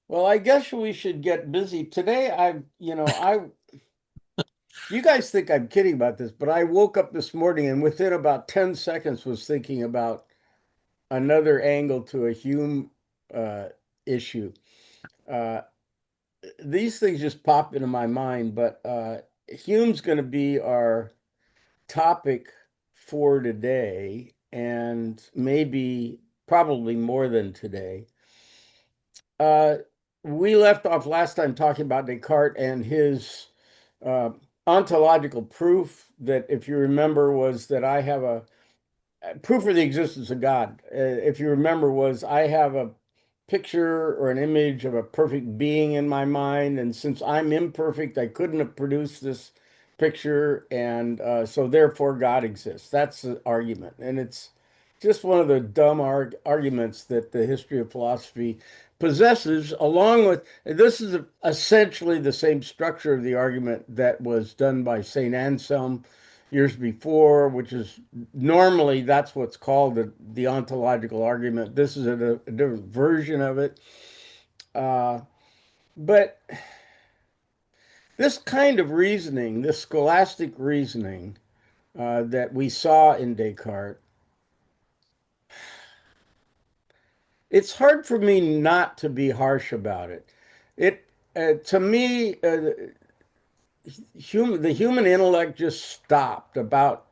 Well, I guess we should get busy. Today, you guys think I'm kidding about this, but I woke up this morning and within about 10 seconds was thinking about another angle to a Hume uh, issue. Uh, these things just pop into my mind, but Hume's going to be our topic for today and maybe probably more than today. Uh, we left off last time talking about Descartes and his uh, ontological proof that, if you remember, was that I have a proof of the existence of God. If you remember, was I have a picture or an image of a perfect being in my mind, and since I'm imperfect, I couldn't have produced this picture, and so therefore God exists. That's the argument, and it's just one of the dumb arguments that the history of philosophy possesses, along with this is essentially the same structure of the argument that was done by Saint Anselm years before, which is normally that's what's called the ontological argument. This is a different version of it. Uh, but this kind of reasoning, this scholastic reasoning that we saw in Descartes, it's hard for me not to be harsh about it. It to me, the human intellect just stopped about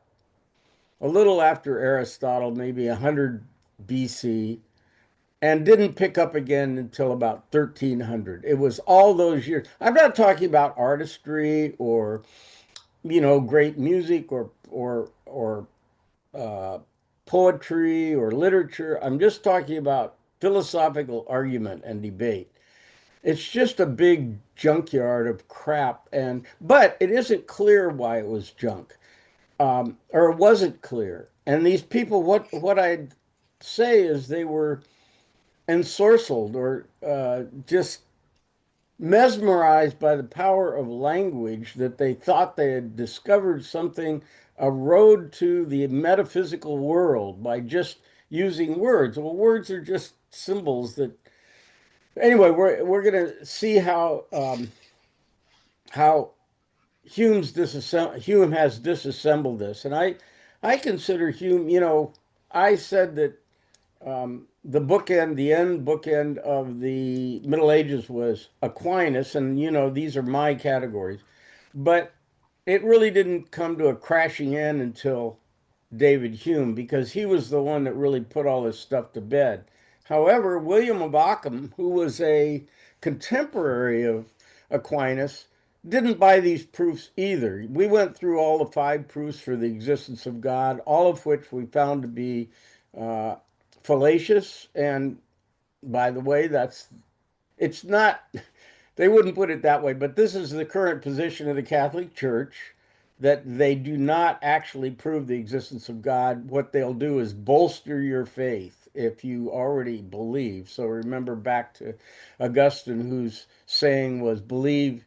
a little after Aristotle, maybe 100 BC, and didn't pick up again until about 1300. It was all those years. I'm not talking about artistry or great music or uh, poetry or literature. I'm just talking about philosophical argument and debate. It's just a big junkyard of crap, and but it isn't clear why it was junk, or it wasn't clear. And these people, what I'd say is they were ensorcelled or just mesmerized by the power of language that they thought they had discovered something, a road to the metaphysical world by just using words. Well, words are just symbols that. Anyway, we're gonna see how Hume has disassembled this, and I consider Hume. I said that the end bookend of the Middle Ages was Aquinas, and these are my categories. But it really didn't come to a crashing end until David Hume, because he was the one that really put all this stuff to bed. However, William of Ockham, who was a contemporary of Aquinas, didn't buy these proofs either. We went through all the five proofs for the existence of God, all of which we found to be uh, fallacious. And by the way, it's not, they wouldn't put it that way, but this is the current position of the Catholic Church, that they do not actually prove the existence of God. What they'll do is bolster your faith if you already believe. So remember back to Augustine, whose saying was, believe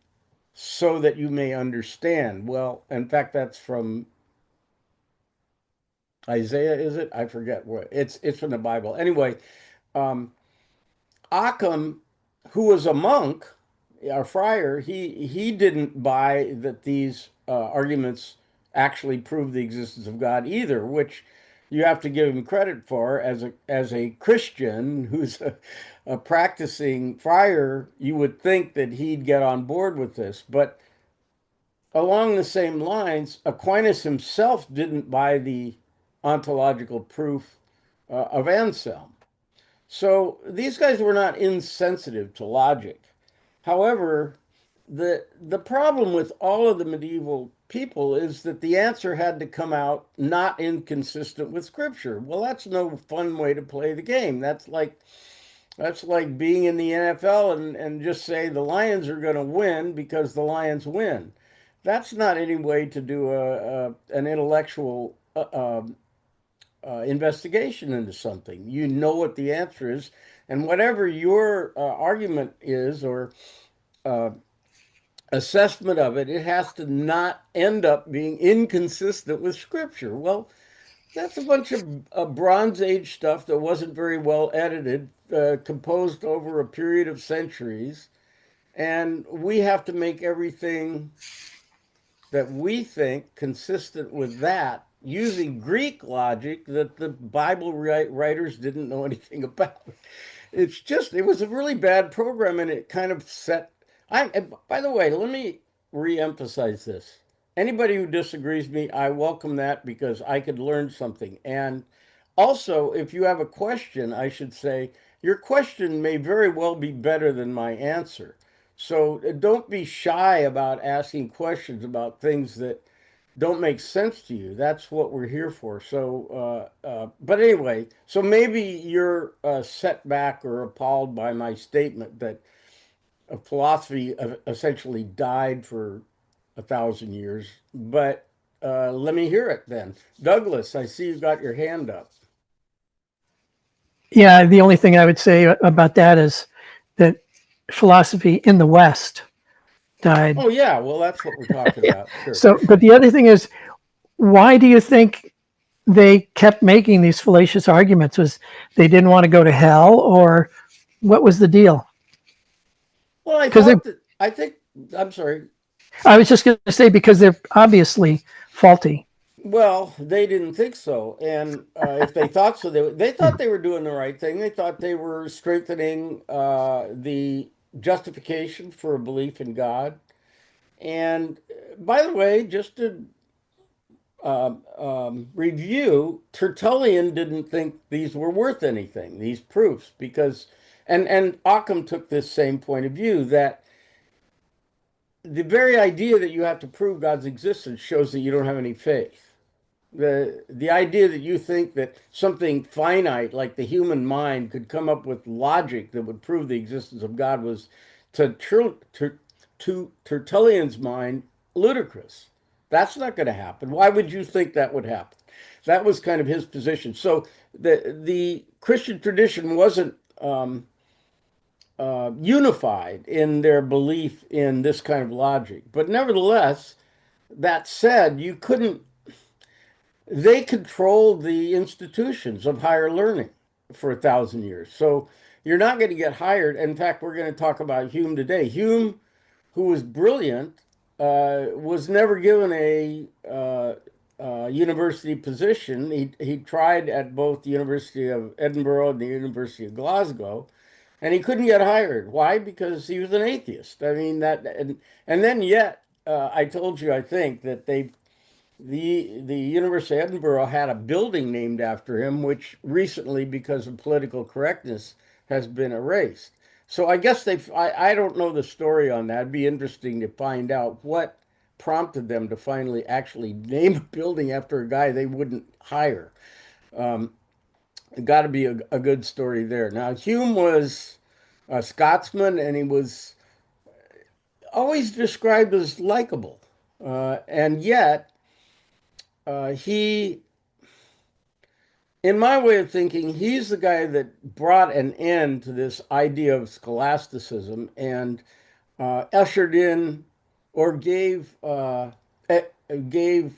so that you may understand. Well, in fact, that's from Isaiah, is it? I forget what. It's from the Bible. Anyway, um, Occam, who was a monk, a friar, he didn't buy that these arguments actually prove the existence of God either, which you have to give him credit for as a Christian who's a practicing friar. You would think that he'd get on board with this, but along the same lines, Aquinas himself didn't buy the ontological proof of Anselm. So these guys were not insensitive to logic. However, the problem with all of the medieval people is that the answer had to come out not inconsistent with scripture. Well, that's no fun way to play the game. That's like being in the NFL and just say the Lions are going to win because the Lions win. That's not any way to do an intellectual investigation into something. You know what the answer is, and whatever your argument is or uh, assessment of it, it has to not end up being inconsistent with Scripture. Well, That's a bunch of Bronze Age stuff that wasn't very well edited, composed over a period of centuries. And we have to make everything that we think consistent with that using Greek logic that the Bible writers didn't know anything about. It's just, it was a really bad program and it kind of set. And by the way, let me re-emphasize this. Anybody who disagrees with me, I welcome that because I could learn something. And also, if you have a question, I should say, your question may very well be better than my answer. So don't be shy about asking questions about things that don't make sense to you. That's what we're here for. So, but anyway, so maybe you're set back or appalled by my statement that philosophy essentially died for 1,000 years. But let me hear it then. Douglas, I see you've got your hand up. Yeah, the only thing I would say about that is that philosophy in the West died. Oh, yeah. Well, that's what we're talking Yeah. about. Sure. So, but the other thing is, why do you think they kept making these fallacious arguments? Was they didn't want to go to hell, or what was the deal? Well, I Because thought that, I think, I'm sorry. I was just going to say because they're obviously faulty. Well, they didn't think so, and if they thought so, they thought they were doing the right thing. They thought they were strengthening the justification for a belief in God. And by the way, just to review, Tertullian didn't think these were worth anything, these proofs, because and Occam took this same point of view that the very idea that you have to prove God's existence shows that you don't have any faith. The idea that you think that something finite like the human mind could come up with logic that would prove the existence of God was to to Tertullian's mind ludicrous. That's not going to happen. Why would you think that would happen? That was kind of his position. So the Christian tradition wasn't unified in their belief in this kind of logic, but nevertheless, that said, you couldn't they controlled the institutions of higher learning for 1,000 years. So you're not going to get hired. In fact, we're going to talk about Hume today. Hume, who was brilliant, was never given a university position. He tried at both the University of Edinburgh and the University of Glasgow, and he couldn't get hired. Why? Because he was an atheist. I mean that, and then yet I told you I think that the University of Edinburgh had a building named after him, which recently, because of political correctness, has been erased. So I guess I don't know the story on that. It'd be interesting to find out what prompted them to finally actually name a building after a guy they wouldn't hire. Um, Got to be a good story there. Now, Hume was a Scotsman and he was always described as likable. And yet, he, in my way of thinking, he's the guy that brought an end to this idea of scholasticism and ushered in or eh, gave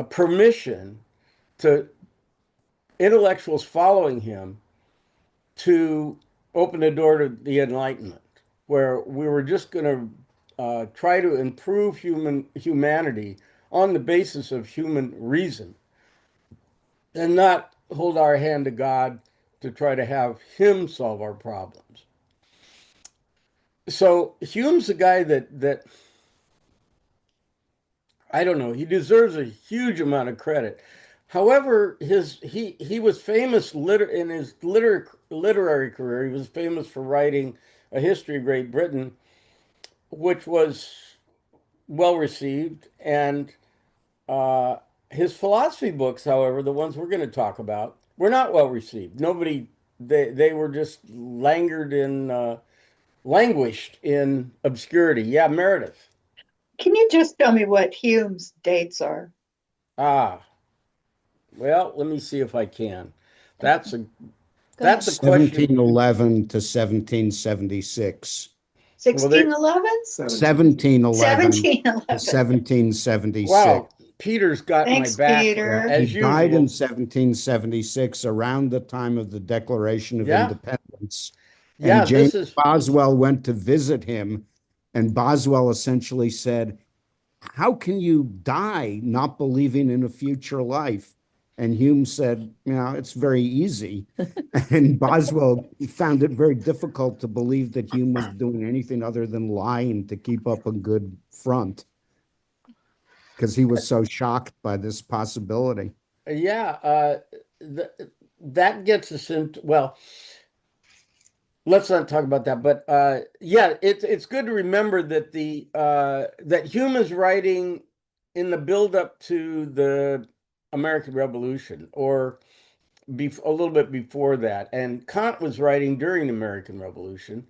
permission to intellectuals following him to open the door to the Enlightenment, where we were just going to try to improve humanity on the basis of human reason and not hold our hand to God to try to have him solve our problems. So Hume's a guy that I don't know, he deserves a huge amount of credit. However, he was famous in his literary career. He was famous for writing a history of Great Britain, which was well received, and uh, his philosophy books, however, the ones we're going to talk about, were not well received. Nobody, they were just languished in obscurity. Yeah, Meredith. Can you just tell me what Hume's dates are? Ah, well, let me see if I can. That's a Go that's ahead. a question. 1711 to 1776. Well, there. 1611? 1711 to 1711. 1776. Wow. Peter's got my Thanks, back here, Yeah, Peter. he as died in usual. 1776, around the time of the Declaration of Yeah, Independence. And yeah, James this is, Boswell went to visit him, and Boswell essentially said, "How can you die not believing in a future life?" And Hume said, "It's very easy." And Boswell found it very difficult to believe that Hume was doing anything other than lying to keep up a good front, because he was so shocked by this possibility. yeah, th that gets us into, well, let's not talk about that. But yeah, it's good to remember that that Hume is writing in the build up to the American Revolution, or a little bit before that, and Kant was writing during the American Revolution.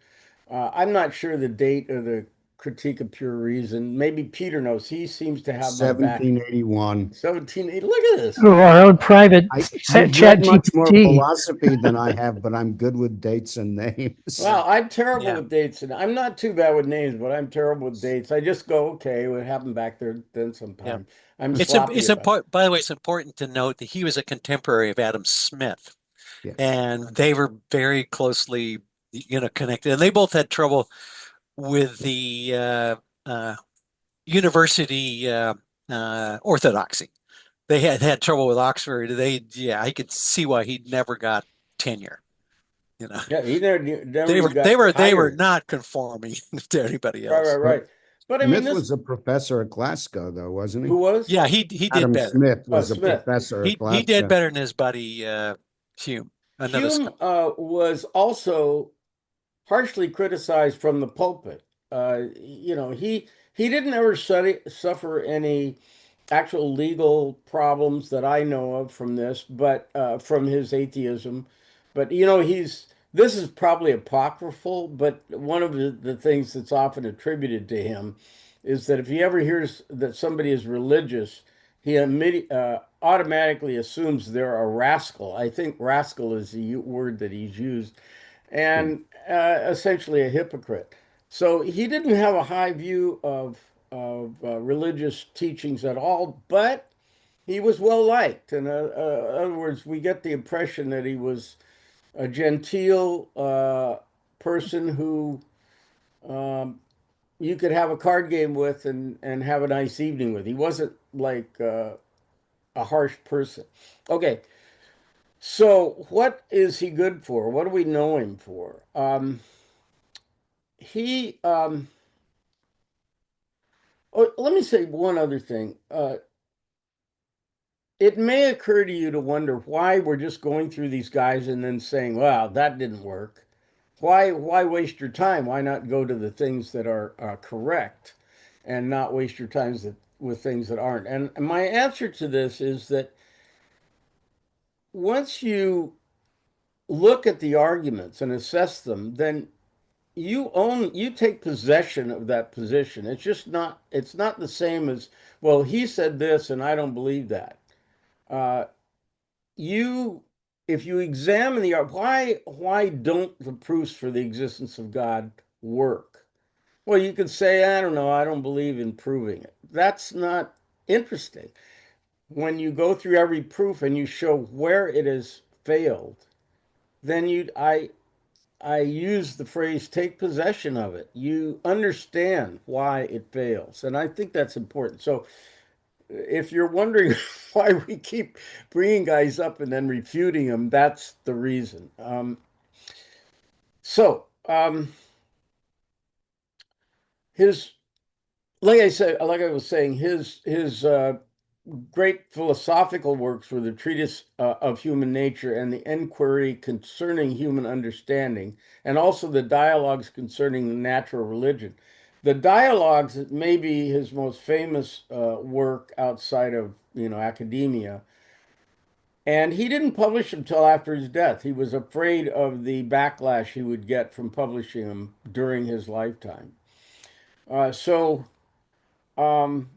I'm not sure the date of the Critique of Pure Reason. Maybe Peter knows. He seems to have my back. 1781. 1780. Look at this. Oh, our own private You've chat read much more GPT. philosophy than I have, but I'm good with dates and names. Well, I'm terrible Yeah. with dates, and I'm not too bad with names, but I'm terrible with dates. I just go, okay, what happened back there then Yeah. sometime. I'm sloppy It's about it. important, by the way, it's important to note that he was a contemporary of Adam Smith, Yeah. and they were very closely, connected. And they both had trouble with the uh, university orthodoxy. They had trouble with Oxford. Yeah, I could see why he never got tenure. You know, Yeah, he never even got they were hired. not conforming to anybody Right, right, else. But right. But I mean, Smith this, was a professor at Glasgow, though, wasn't who he? was? Yeah, he did Adam better. Smith was a Smith. professor at He did Glasgow. better than his buddy Hume, another Hume scholar. was also harshly criticized from the pulpit. He didn't ever suffer any actual legal problems that I know of from this, but from his atheism. But he's this is probably apocryphal, but one of the things that's often attributed to him is that if he ever hears that somebody is religious, he automatically assumes they're a rascal. I think rascal is the word that he's used, Yeah. and essentially a hypocrite. So he didn't have a high view of religious teachings at all, but he was well liked. In other words, we get the impression that he was a genteel person who um, you could have a card game with and have a nice evening with. He wasn't like a harsh person. Okay, so what is he good for? What do we know him for? He Oh, let me say one other thing. It may occur to you to wonder why we're just going through these guys and then saying, "Wow, that didn't work." Why waste your time? Why not go to the things that are correct, and not waste your time with things that aren't? And my answer to this is that once you look at the arguments and assess them, then you take possession of that position. It's not the same as, well, he said this and I don't believe that. Uh, you if you examine why don't the proofs for the existence of God work? Well, you could say, I don't know, I don't believe in proving it. That's not interesting. When you go through every proof and you show where it has failed, then I use the phrase take possession of it. You understand why it fails. And I think that's important. So if you're wondering why we keep bringing guys up and then refuting them, that's the reason. So his, like I was saying, his great philosophical works were the Treatise of Human Nature and the Enquiry Concerning Human Understanding, and also the Dialogues Concerning the Natural Religion. The Dialogues may be his most famous work outside of academia, and he didn't publish until after his death. He was afraid of the backlash he would get from publishing them during his lifetime. So um,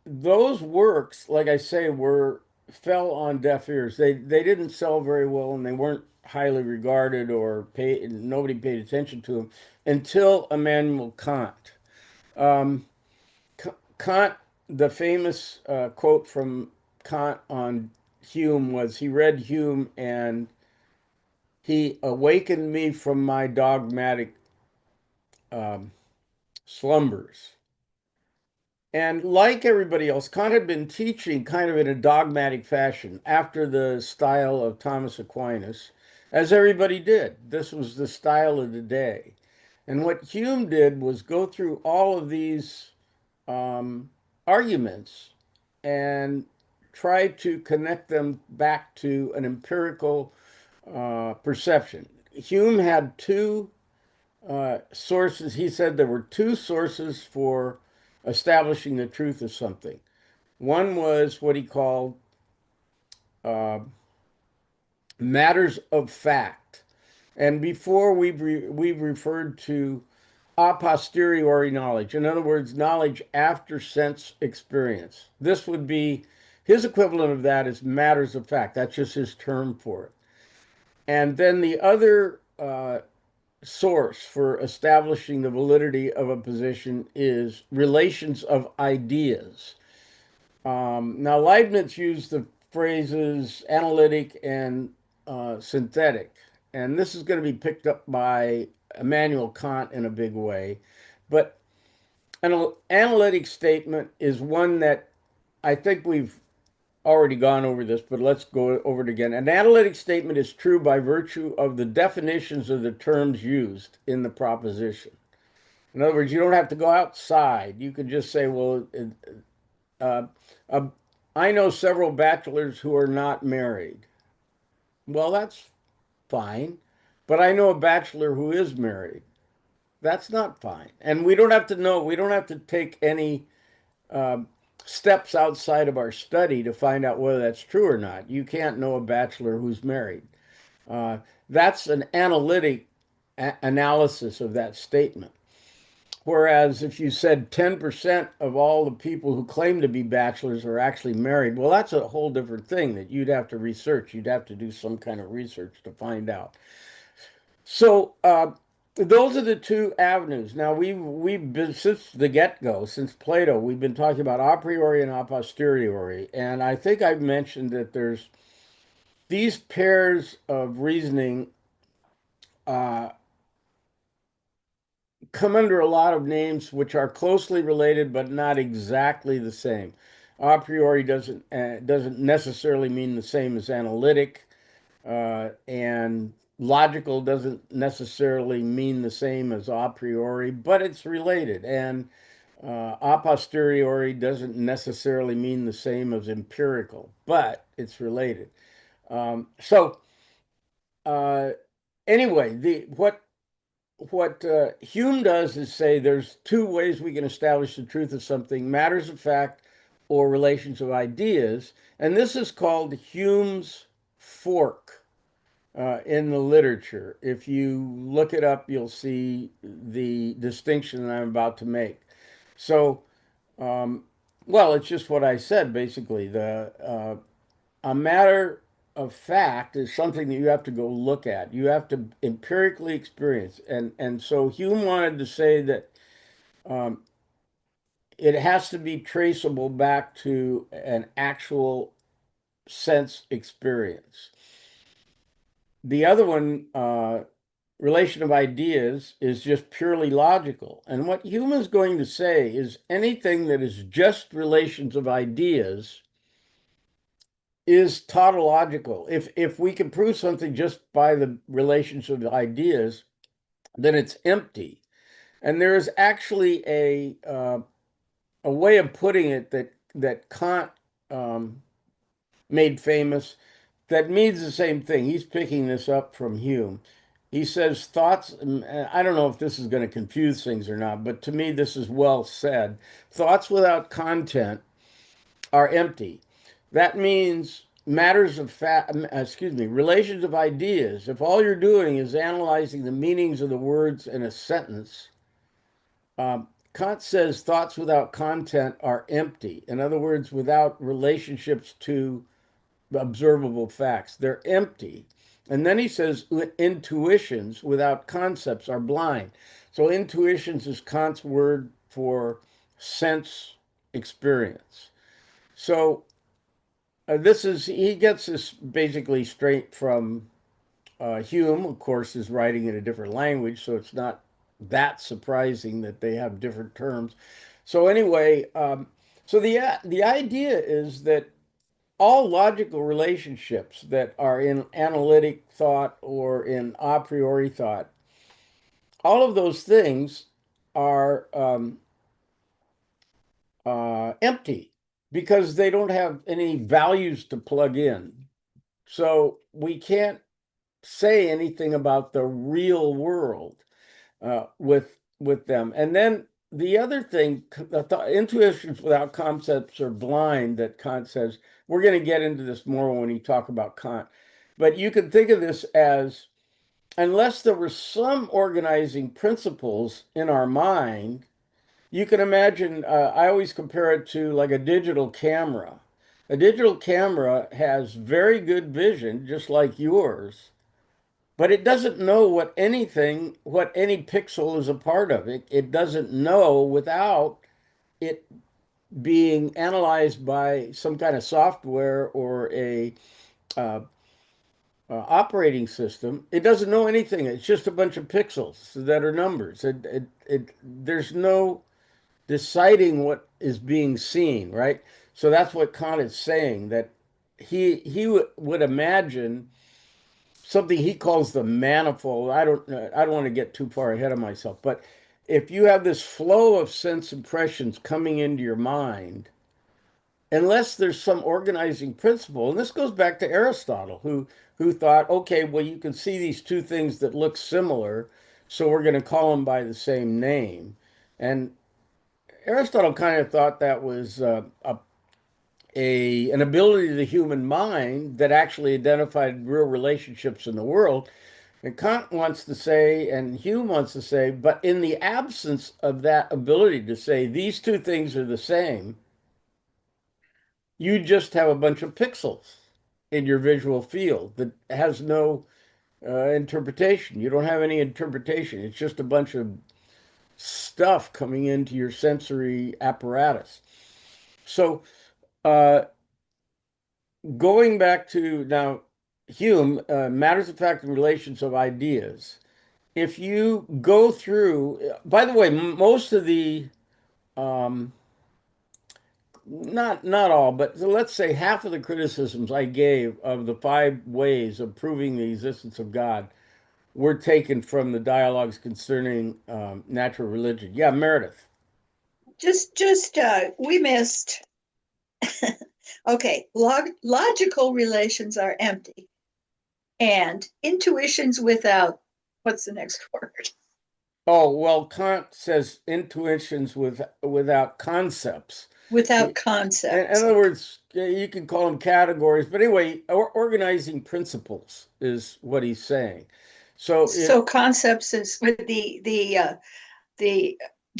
those works, like I say, were fell on deaf ears. They didn't sell very well, and they weren't highly regarded or nobody paid attention to them until Immanuel Kant. Um, Kant the famous quote from Kant on Hume was he read Hume and he awakened me from my dogmatic um, slumbers. And like everybody else, Kant had been teaching kind of in a dogmatic fashion after the style of Thomas Aquinas, as everybody did. This was the style of the day. And what Hume did was go through all of these um, arguments and try to connect them back to an empirical perception. Hume had two sources. He said there were two sources for establishing the truth of something. One was what he called uh, matters of fact. And before we've referred to a posteriori knowledge. In other words, knowledge after sense experience. This would be his equivalent of that is matters of fact. That's just his term for it. And then the other source for establishing the validity of a position is relations of ideas. Now, Leibniz used the phrases analytic and synthetic, and this is going to be picked up by Immanuel Kant in a big way. But an analytic statement is one that I think we've already gone over this, but let's go over it again. An analytic statement is true by virtue of the definitions of the terms used in the proposition. In other words, you don't have to go outside. You can just say, well, uh, uh, I know several bachelors who are not married. Well, that's fine. But I know a bachelor who is married. That's not fine. And we don't have to know, we don't have to take any um, steps outside of our study to find out whether that's true or not. You can't know a bachelor who's married. Uh, that's an analytic analysis of that statement. Whereas if you said 10% of all the people who claim to be bachelors are actually married, well, that's a whole different thing that you'd have to research. You'd have to do some kind of research to find out. So those are the two avenues. Now we've been since the get-go, since Plato, we've been talking about a priori and a posteriori, and I think I've mentioned that there's these pairs of reasoning uh, come under a lot of names which are closely related but not exactly the same. A priori doesn't necessarily mean the same as analytic, and logical doesn't necessarily mean the same as a priori, but it's related. And a posteriori doesn't necessarily mean the same as empirical, but it's related. So uh, anyway, the what Hume does is say there's two ways we can establish the truth of something: matters of fact or relations of ideas, and this is called Hume's fork in the literature. If you look it up, you'll see the distinction that I'm about to make. So, um, well, it's just what I said basically. The a matter of fact is something that you have to go look at. You have to empirically experience, and so Hume wanted to say that um, it has to be traceable back to an actual sense experience. The other one, relation of ideas, is just purely logical. And what Hume is going to say is anything that is just relations of ideas is tautological. If we can prove something just by the relations of ideas, then it's empty. And there is actually a way of putting it that Kant um, made famous that means the same thing. He's picking this up from Hume. He says thoughts, I don't know if this is going to confuse things or not, but to me, this is well said. Thoughts without content are empty. That means matters of fact, relations of ideas. If all you're doing is analyzing the meanings of the words in a sentence, Kant says thoughts without content are empty. In other words, without relationships to observable facts. They're empty. And then he says intuitions without concepts are blind. So intuitions is Kant's word for sense experience. So he gets this basically straight from Hume, of course, is writing in a different language, so it's not that surprising that they have different terms. So anyway, so the idea is that all logical relationships that are in analytic thought or in a priori thought, all of those things are empty because they don't have any values to plug in. So we can't say anything about the real world with them. And then the other thing, intuitions without concepts are blind. That Kant says. We're going to get into this more when we talk about Kant. But you can think of this as unless there were some organizing principles in our mind, you can imagine. I always compare it to like a digital camera. A digital camera has very good vision, just like yours, but it doesn't know what any pixel is a part of. It doesn't know without it being analyzed by some kind of software or a uh, operating system. It doesn't know anything. It's just a bunch of pixels that are numbers. There's no deciding what is being seen, right? So that's what Kant is saying, that would imagine something he calls the manifold. I don't want to get too far ahead of myself, but if you have this flow of sense impressions coming into your mind, unless there's some organizing principle, and this goes back to Aristotle, who thought, okay, well, you can see these two things that look similar, so we're going to call them by the same name. And Aristotle kind of thought that was an ability of the human mind that actually identified real relationships in the world. And Kant wants to say, and Hume wants to say, but in the absence of that ability to say these two things are the same, you just have a bunch of pixels in your visual field that has no interpretation. You don't have any interpretation. It's just a bunch of stuff coming into your sensory apparatus. So, uh, going back to now, Hume, matters of fact and relations of ideas. If you go through, by the way, most of the, um, not all, but let's say half of the criticisms I gave of the five ways of proving the existence of God were taken from the dialogues concerning natural religion. Yeah, Meredith. We missed. Okay, logical relations are empty, and intuitions without, what's the next word? Oh, well, Kant says intuitions without concepts. Without In concepts. other words, you can call them categories, but anyway, organizing principles is what he's saying. So So concepts is the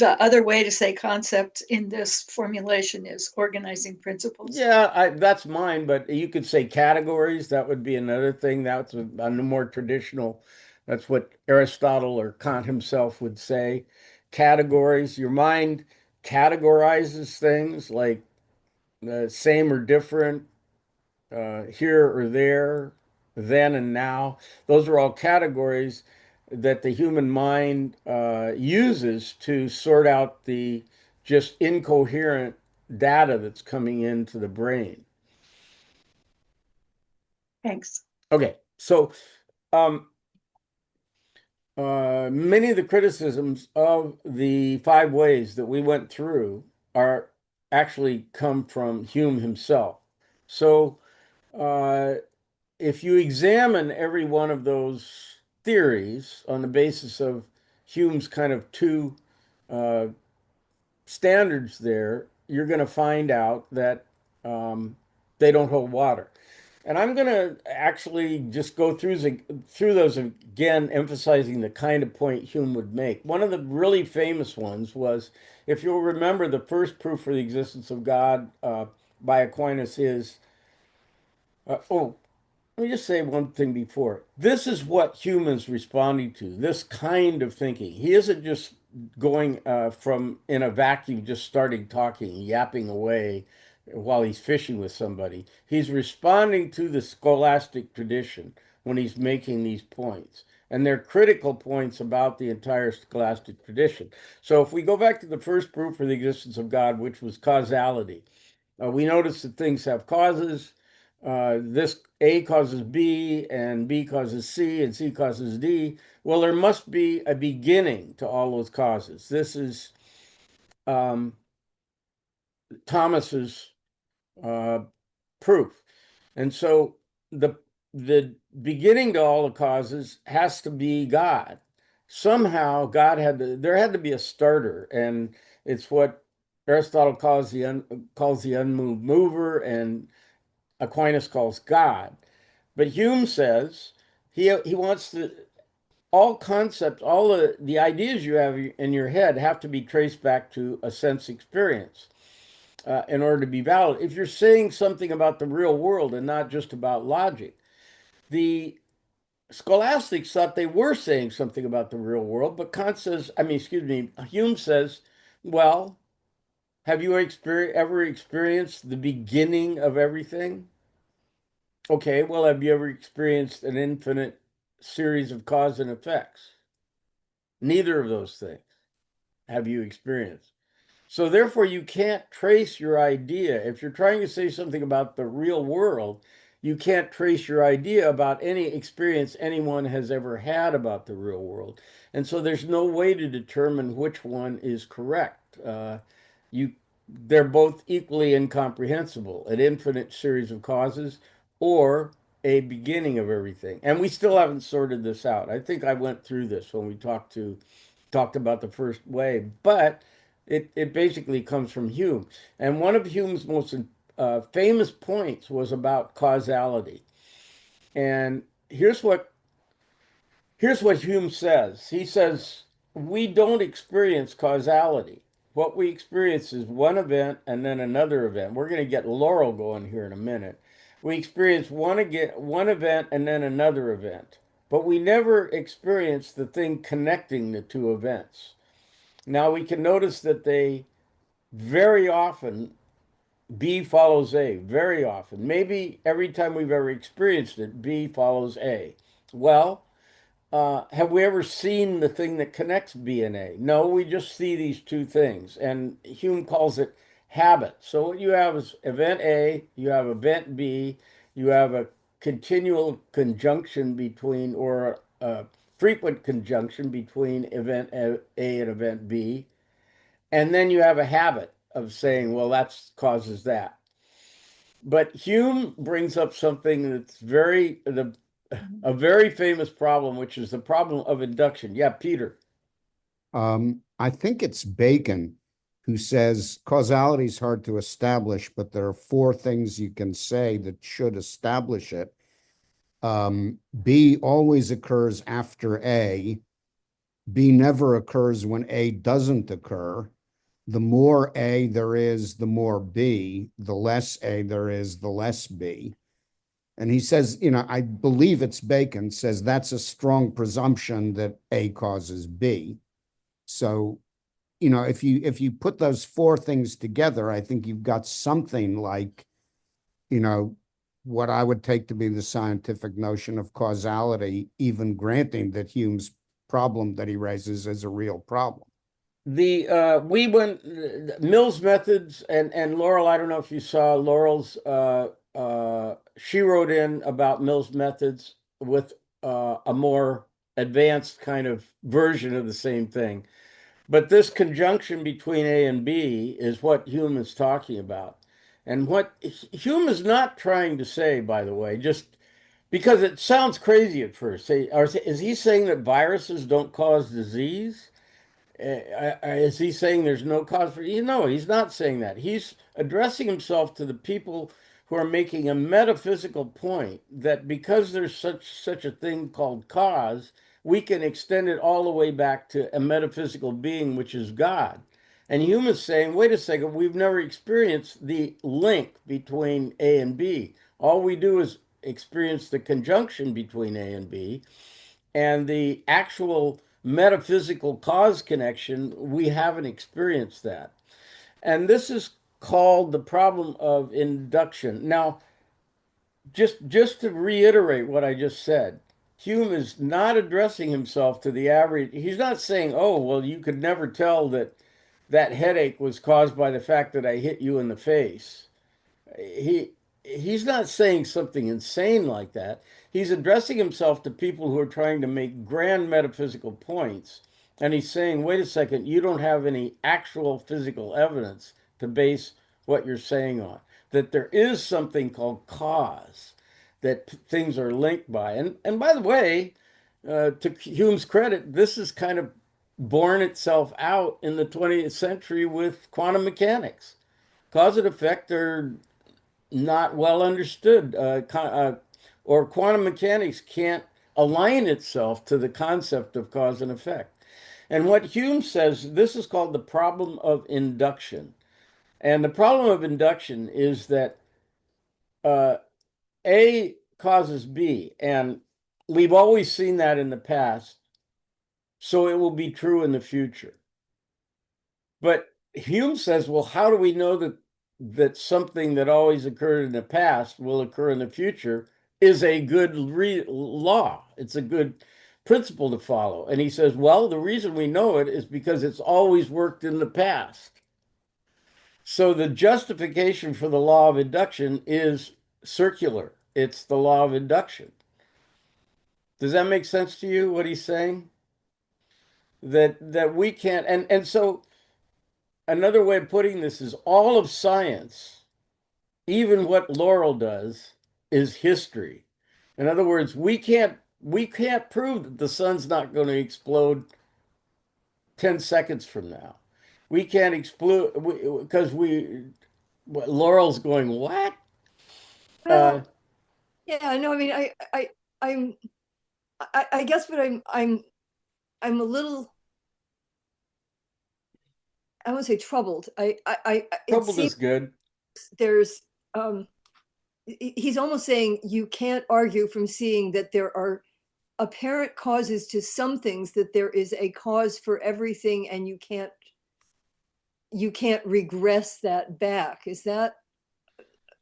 the other way to say concept in this formulation is organizing principles. yeah, that's mine, but you could say categories. That would be another thing. That's a more traditional. That's what Aristotle or Kant himself would say. Categories. Your mind categorizes things like same or different, here or there, then and now. Those are all categories that the human mind uses to sort out the just incoherent data that's coming into the brain. Thanks. Okay, so um, many of the criticisms of the five ways that we went through are actually come from Hume himself. So uh, if you examine every one of those theories on the basis of Hume's kind of two uh, standards there, you're going to find out that um, they don't hold water. And I'm going to actually just go through those again, emphasizing the kind of point Hume would make. One of the really famous ones was, if you'll remember, the first proof for the existence of God by Aquinas is, oh, let me just say one thing before. This is what Hume is responding to, this kind of thinking. He isn't just going from in a vacuum, just starting talking, yapping away while he's fishing with somebody. He's responding to the scholastic tradition when he's making these points. And they're critical points about the entire scholastic tradition. So if we go back to the first proof for the existence of God, which was causality, we notice that things have causes. This A causes B, and B causes C, and C causes D. Well, there must be a beginning to all those causes. This is um, Thomas's uh, proof, and so the the beginning to all the causes has to be God. Somehow, God had to. There had to be a starter, and it's what Aristotle calls the unmoved mover, and Aquinas calls God. But Hume says he wants to all concepts, all the ideas you have in your head have to be traced back to a sense experience in order to be valid. If you're saying something about the real world and not just about logic, the scholastics thought they were saying something about the real world, but Kant says, I mean, excuse me, Hume says, well, have you ever experienced the beginning of everything? Okay, well, have you ever experienced an infinite series of cause and effects? Neither of those things have you experienced. So therefore, you can't trace your idea. If you're trying to say something about the real world, you can't trace your idea about any experience anyone has ever had about the real world. And so there's no way to determine which one is correct. You, they're both equally incomprehensible, an infinite series of causes or a beginning of everything. And we still haven't sorted this out. I think I went through this when we talked about the first way, but it basically comes from Hume. And one of Hume's most famous points was about causality. And here's what Hume says. He says we don't experience causality. What we experience is one event and then another event. We're going to get Laurel going here in a minute. We experience one event and then another event, but we never experience the thing connecting the two events. Now we can notice that they very often, B follows A, very often. Maybe every time we've ever experienced it, B follows A. Well, have we ever seen the thing that connects B and A? No, we just see these two things. And Hume calls it habit. So what you have is event A, you have event B, you have a continual conjunction between, or a frequent conjunction between event A and event B. And then you have a habit of saying, well, that causes that. But Hume brings up something that's a very famous problem, which is the problem of induction. Yeah, Peter. I think it's Bacon who says causality is hard to establish, but there are four things you can say that should establish it. B always occurs after A. B never occurs when A doesn't occur. The more A there is, the more B. The less A there is, the less B. And he says, I believe it's Bacon, says that's a strong presumption that A causes B. So, if you put those four things together, I think you've got something like, what I would take to be the scientific notion of causality, even granting that Hume's problem that he raises is a real problem. We went Mill's methods, and Laurel. I don't know if you saw Laurel's. She wrote in about Mill's methods with a more advanced kind of version of the same thing. But this conjunction between A and B is what Hume is talking about. And what Hume is not trying to say, by the way, just because it sounds crazy at first. Is he saying that viruses don't cause disease? Is he saying there's no cause for No, he's not saying that. He's addressing himself to the people who are making a metaphysical point that because there's such a thing called cause, we can extend it all the way back to a metaphysical being, which is God. And Hume is saying, wait a second, we've never experienced the link between A and B. All we do is experienced the conjunction between A and B, and the actual metaphysical cause connection, we haven't experienced that. And this is called the problem of induction. Now, just to reiterate what I just said, Hume is not addressing himself to the average. He's not saying, "Oh, well, you could never tell that that headache was caused by the fact that I hit you in the face." he he's not saying something insane like that. He's addressing himself to people who are trying to make grand metaphysical points. And he's saying, wait a second, you don't have any actual physical evidence to base what you're saying on. That there is something called cause, that things are linked by. And by the way, to Hume's credit, this has kind of borne itself out in the 20th century with quantum mechanics. Cause and effect are not well understood, or quantum mechanics can't align itself to the concept of cause and effect. And what Hume says, this is called the problem of induction. And the problem of induction is that uh, A causes B, and we've always seen that in the past, so it will be true in the future. But Hume says, well, how do we know that something that always occurred in the past will occur in the future is a good law? It's a good principle to follow. And he says, well, the reason we know it is because it's always worked in the past. So the justification for the law of induction is circular. It's the law of induction. Does that make sense to you, what he's saying? That we can't, and so another way of putting this is all of science, even what Laurel does, is history. In other words, we can't prove that the sun's not going to explode 10 seconds from now. We can't explode because Laurel's going, what? Uh, Well, yeah, no, I mean, I'm, I guess, but I'm a little, I won't say troubled. It Troubled seems is good. there's, he's almost saying you can't argue from seeing that there are apparent causes to some things, that there is a cause for everything, and you can't regress that back. Is that?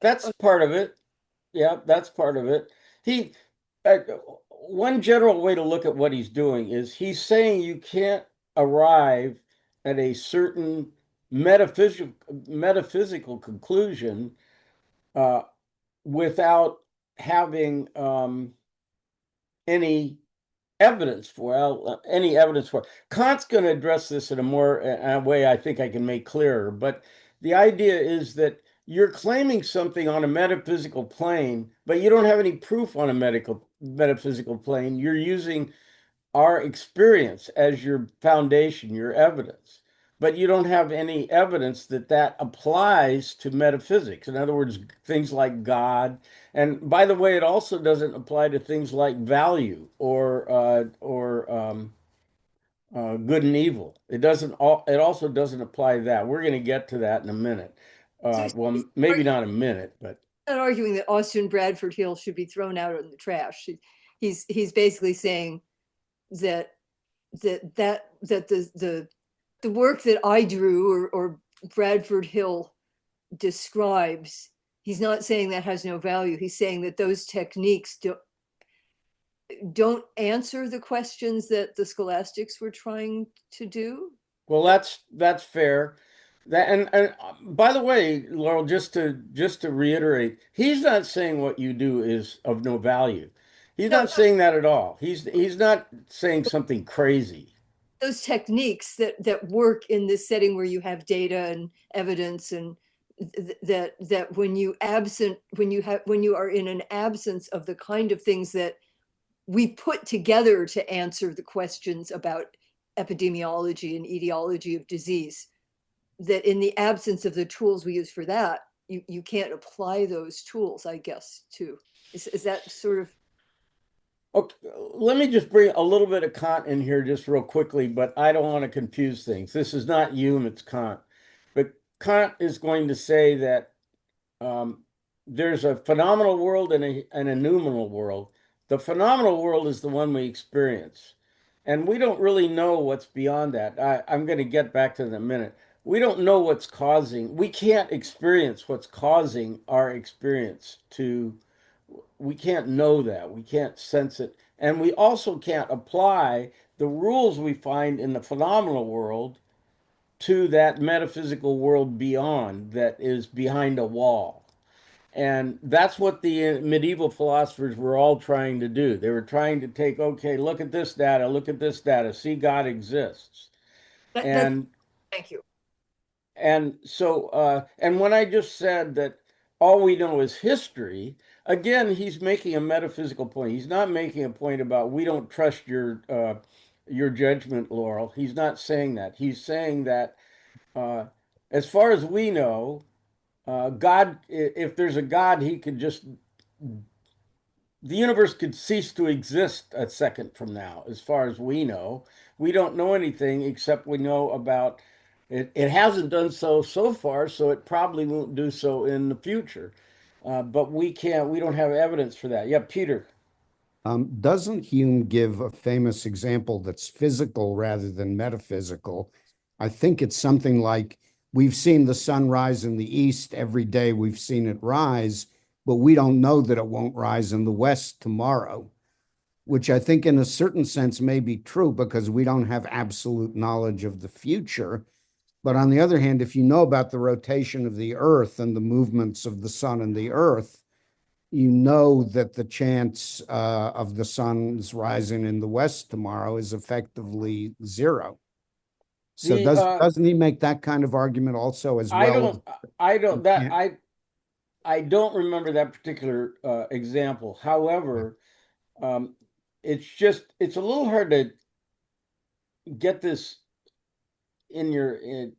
That's part of it. Yeah, that's part of it. He, uh, one general way to look at what he's doing is he's saying you can't arrive at a certain metaphysical conclusion uh, without having any evidence for any evidence for it. Kant's going to address this in a way I think I can make clearer. But the idea is that you're claiming something on a metaphysical plane, but you don't have any proof on a metaphysical plane. You're using our experience as your foundation, your evidence. But you don't have any evidence that that applies to metaphysics. In other words, things like God. And by the way, it also doesn't apply to things like value or good and evil. It doesn't. It also doesn't apply to that. We're going to get to that in a minute. So Well, maybe not a minute, but not arguing that Austin Bradford Hill should be thrown out in the trash. He's basically saying that the work that I drew, or Bradford Hill describes, he's not saying that has no value. He's saying that those techniques don't answer the questions that the scholastics were trying to do. well, that's fair. That and by the way, Laurel, just to reiterate, he's not saying what you do is of no value. He's No, not saying that at all. He's not saying something crazy. those techniques that work in this setting where you have data and evidence, and that when you are in an absence of the kind of things that we put together to answer the questions about epidemiology and etiology of disease, that in the absence of the tools we use for that, you can't apply those tools, I guess, too. Is that sort of? Okay, let me just bring a little bit of Kant in here just real quickly, but I don't want to confuse things. This is not Hume, it's Kant. But Kant is going to say that um, there's a phenomenal world and a noumenal world. The phenomenal world is the one we experience. And we don't really know what's beyond that. I'm going to get back to that in a minute. We don't know what's causing, we can't experience what's causing our experience to, we can't know that. We can't sense it. And we also can't apply the rules we find in the phenomenal world to that metaphysical world beyond, that is behind a wall. And that's what the medieval philosophers were all trying to do. They were trying to take, okay, look at this data, see God exists. That And thank you. and when I just said that all we know is history, again, he's making a metaphysical point. He's not making a point about we don't trust your judgment, Laurel. He's not saying that. He's saying that uh, as far as we know, God, if there's a God, he could just, the universe could cease to exist a second from now, as far as we know. We don't know anything except we know about it. It hasn't done so so far, so it probably won't do so in the future. But we don't have evidence for that. Yeah, Peter. Doesn't Hume give a famous example that's physical rather than metaphysical? I think it's something like we've seen the sun rise in the east every day, we've seen it rise, but we don't know that it won't rise in the west tomorrow, which I think in a certain sense may be true because we don't have absolute knowledge of the future. But on the other hand, if you know about the rotation of the earth and the movements of the sun and the earth, you know that the chance of the sun's rising in the west tomorrow is effectively zero. So The doesn't he make that kind of argument also as I well? don't I You don't that can't. I don't remember that particular example. However, um, it's a little hard to get this in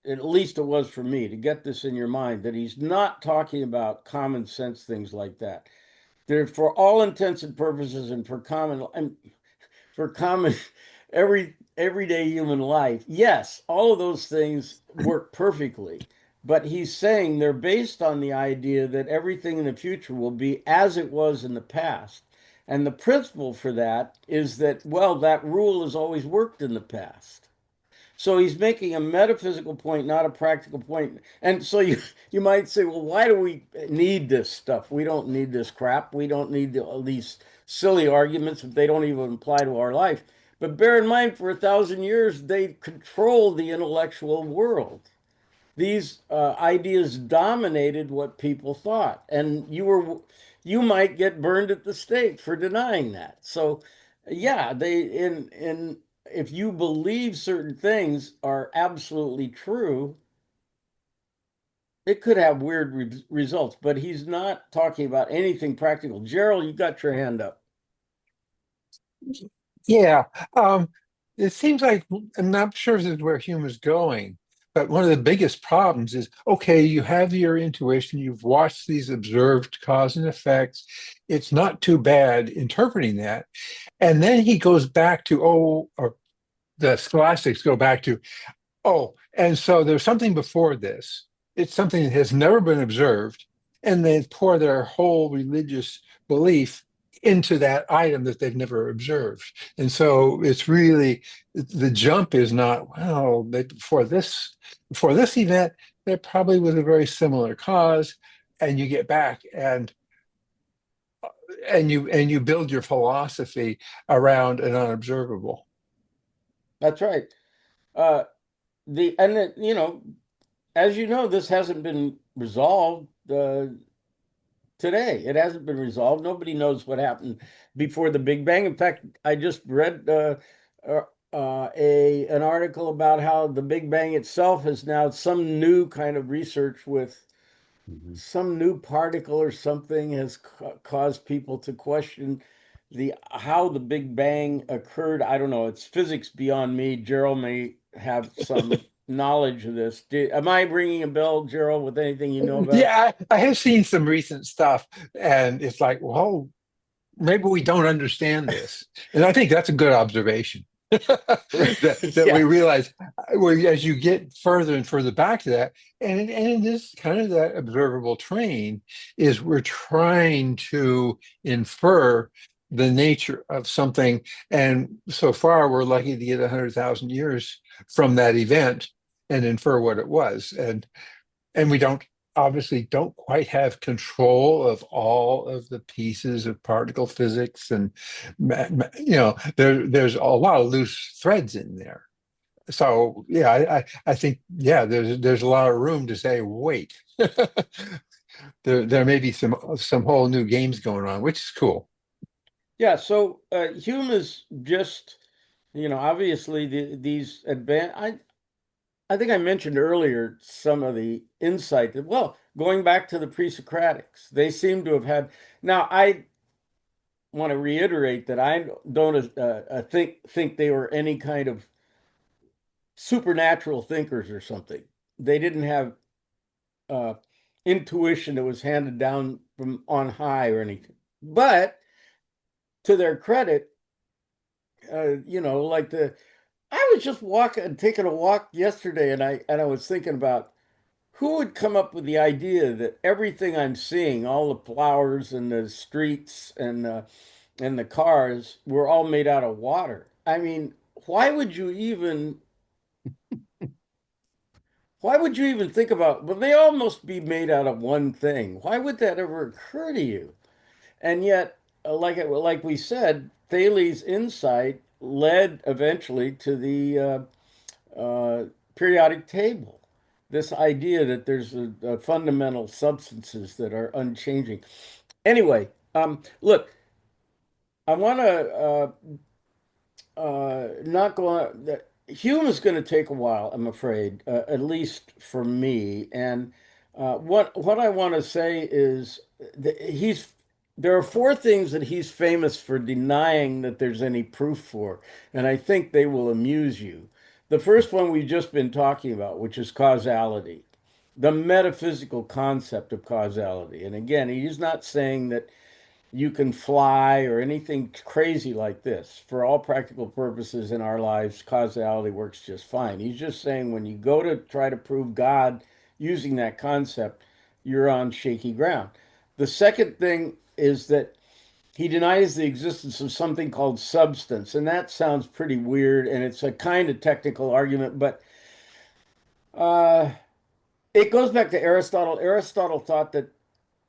at least it was for me to get this in your mind that he's not talking about common sense things like that. They're for all intents and purposes and for common everyday human life. Yes, all of those things work perfectly. But he's saying they're based on the idea that everything in the future will be as it was in the past. And the principle for that is that, well, that rule has always worked in the past. So he's making a metaphysical point, not a practical point. And so you might say, well, why do we need this stuff? We don't need this crap. We don't need these silly arguments if they don't even apply to our life. But bear in mind, for 1,000 years, they controlled the intellectual world. These ideas dominated what people thought, and you might get burned at the stake for denying that. So, yeah, they in if you believe certain things are absolutely true, it could have weird results. But he's not talking about anything practical. Gerald, you got your hand up. Yeah, it seems like I'm not sure if this is where Hume is going, but one of the biggest problems is okay, you have your intuition, you've watched these observed cause and effects. It's not too bad interpreting that. And then he goes back to, oh, or the scholastics go back to, oh, and so there's something before this. It's something that has never been observed, and they pour their whole religious belief into that item that they've never observed. And so it's really the jump is not, well, before this event, there probably was a very similar cause, and you get back and you build your philosophy around an unobservable. That's right. Uh, you know, as you know, this hasn't been resolved. Today. It hasn't been resolved. Nobody knows what happened before the Big Bang. In fact, I just read a an article about how the Big Bang itself is now some new kind of research with Mhm. some new particle or something has caused people to question the how the Big Bang occurred. I don't know. It's physics beyond me. Gerald may have some knowledge of this. Am I ringing a bell, Gerald, with anything you know about? Yeah, I have seen some recent stuff, and it's like, well, maybe we don't understand this. And I think that's a good observation. that we Yeah. realize as you get further and further back to that, and in this kind of that observable train is we're trying to infer the nature of something, and so far we're lucky to get 100,000 years from that event and infer what it was, and we don't obviously don't quite have control of all of the pieces of particle physics, and there's a lot of loose threads in there. So yeah, I think yeah, there's a lot of room to say, wait, there may be some whole new games going on, which is cool. Yeah, so Hume is just, obviously these I think I mentioned earlier some of the insight that, well, going back to the pre-Socratics, they seem to have had. Now, I want to reiterate that I don't think they were any kind of supernatural thinkers or something. They didn't have uh, intuition that was handed down from on high or anything. But to their credit, like I was just taking a walk yesterday, and I was thinking about who would come up with the idea that everything I'm seeing, all the flowers and the streets and the cars, were all made out of water. I mean, why would you even why would you even think about, well, they all must be made out of one thing. Why would that ever occur to you? And yet, like we said, Thales' insight led eventually to the periodic table. This idea that there's a fundamental substances that are unchanging. Anyway, look, I want to not go on. Hume is going to take a while, I'm afraid, at least for me. And what I want to say is that there are four things that he's famous for denying that there's any proof for, and I think they will amuse you. The first one we've just been talking about, which is causality, the metaphysical concept of causality. And again, he's not saying that you can fly or anything crazy like this. For all practical purposes in our lives, causality works just fine. He's just saying when you go to try to prove God using that concept, you're on shaky ground. The second thing is that he denies the existence of something called substance, and that sounds pretty weird, and it's a kind of technical argument, but uh, it goes back to Aristotle. Aristotle thought that